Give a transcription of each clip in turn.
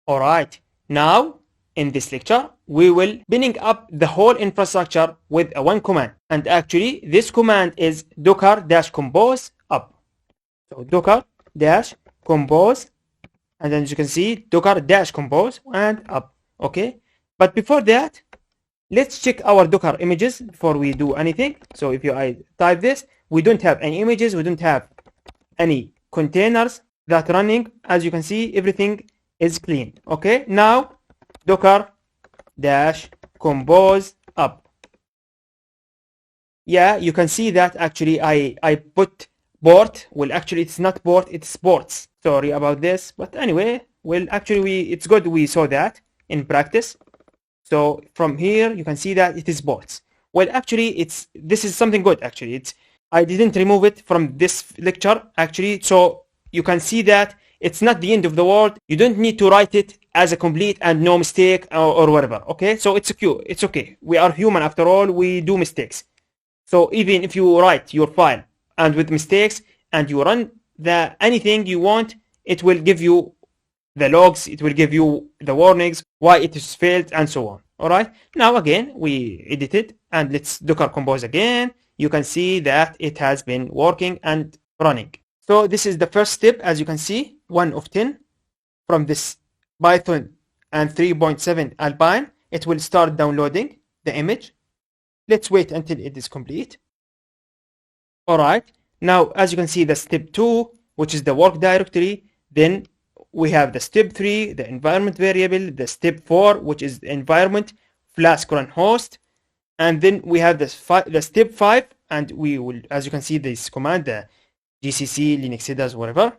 All right, now in this lecture, we will spinning up the whole infrastructure with a one command. And actually, this command is docker-compose up. So docker-compose, and then as you can see, docker-compose and up. Okay, but before that, let's check our Docker images before we do anything. So if I type this, we don't have any images, we don't have any containers that running. As you can see, everything is clean. Okay, now docker-compose up. Yeah, you can see that actually I put port. Well, actually it's not port, it's ports. Sorry about this, but anyway, well, actually it's good we saw that in practice. So from here you can see that it is ports. Well, actually this is something good. Actually, I didn't remove it from this lecture actually, so you can see that it's not the end of the world. You don't need to write it as a complete and no mistake or whatever. Okay, so it's okay. We are human after all. We do mistakes. So even if you write your file and with mistakes and you run anything you want, it will give you the logs, it will give you the warnings, why it is failed, and so on. All right, now again we edit it and let's docker compose again. You can see that it has been working and running. So this is the first step, as you can see, 1 of 10 from this Python and 3.7 Alpine. It will start downloading the image. Let's wait until it is complete. All right, now as you can see, the step 2, which is the work directory, then we have the step 3, the environment variable, the step 4, which is the environment Flask run host, and then we have the step 5, and we will, as you can see, this command, the GCC, Linux headers, whatever.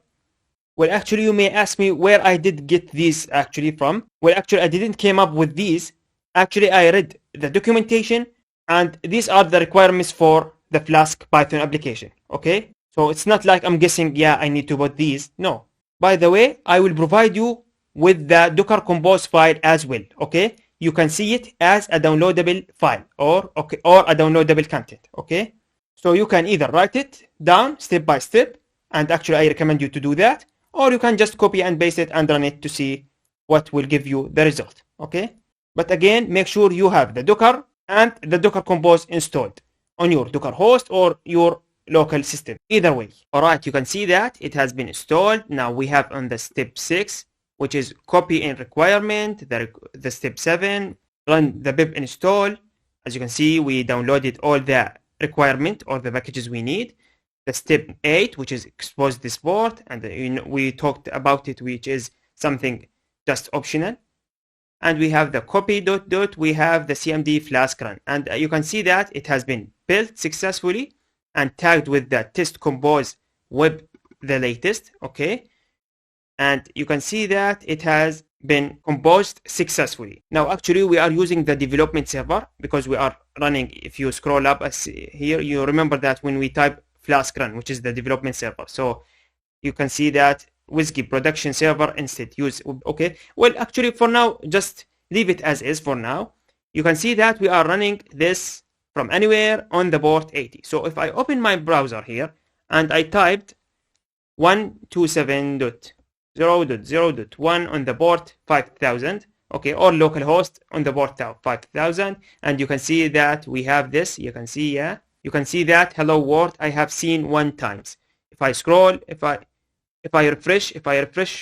Well, actually, you may ask me where I did get these actually from. Well, actually, I didn't came up with these. Actually, I read the documentation, and these are the requirements for the Flask Python application. Okay, so it's not like I'm guessing, yeah, I need to put these. No. By the way, I will provide you with the Docker Compose file as well. Okay, you can see it as a downloadable file or a downloadable content. Okay, so you can either write it down step by step, and actually I recommend you to do that, or you can just copy and paste it and run it to see what will give you the result. Okay, but again, make sure you have the Docker and the Docker Compose installed on your Docker host or your local system, either way. All right, you can see that it has been installed. Now we have on the step 6, which is copy in requirement, the step 7, run the pip install. As you can see, we downloaded all the requirement or the packages we need. The step 8, which is expose this port, and we talked about it, which is something just optional. And we have the copy ... we have the cmd flask run, and you can see that it has been built successfully and tagged with the test compose web, the latest. Okay, and you can see that it has been composed successfully. Now actually we are using the development server because we are running, if you scroll up here, you remember that when we type Flask run, which is the development server, so you can see that Whiskey production server instead use. Okay, well, actually for now just leave it as is for now. You can see that we are running this from anywhere on the port 80. So if I open my browser here and I typed 127.0.0.1 on the port 5000, okay, or localhost on the port 5000, and you can see that we have this. You can see, yeah, you can see that hello world I have seen 1 times. If I scroll, if I refresh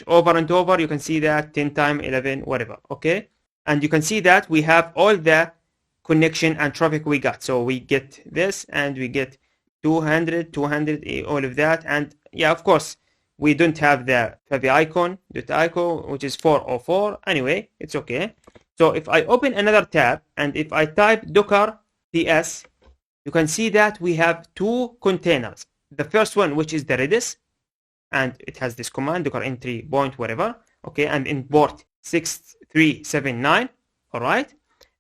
over and over, you can see that 10 times, 11, whatever. Okay, and you can see that we have all the connection and traffic we got. So we get this and we get 200, all of that. And yeah, of course, we don't have the favicon, which is 404. Anyway, it's okay. So if I open another tab and if I type docker ps, you can see that we have 2 containers. The first one, which is the Redis, and it has this command, docker entry point, whatever. Okay, and in port 6379. All right.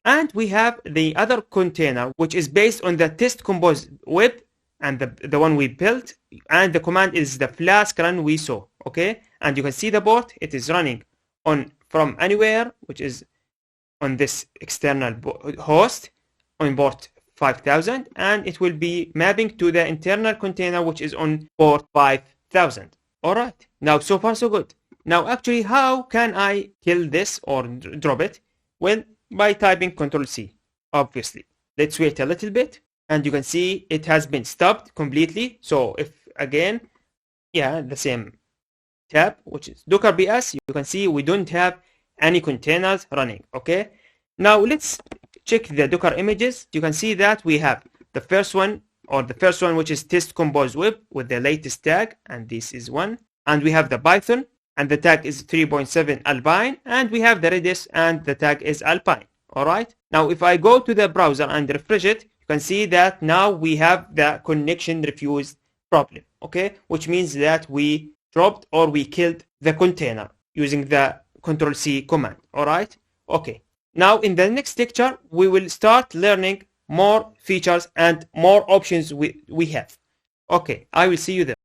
And we have the other container, which is based on the test compose web and the one we built, and the command is the Flask run we saw. Okay, and you can see the port, it is running on from anywhere, which is on this external host on port 5000, and it will be mapping to the internal container, which is on port 5000. All right, now so far so good. Now actually, how can I kill this or drop it? Well, by typing Control C, obviously. Let's wait a little bit, and you can see it has been stopped completely. So if again, yeah, the same tab, which is Docker BS, you can see we don't have any containers running. Okay, now let's check the Docker images. You can see that we have the first one, which is test compose web with the latest tag, and this is one. And we have the Python, and the tag is 3.7 Alpine, and we have the Redis, and the tag is Alpine. All right. Now, if I go to the browser and refresh it, you can see that now we have the connection refused problem. Okay, which means that we dropped or we killed the container using the Control C command. All right. Okay. Now, in the next lecture, we will start learning more features and more options we have. Okay, I will see you there.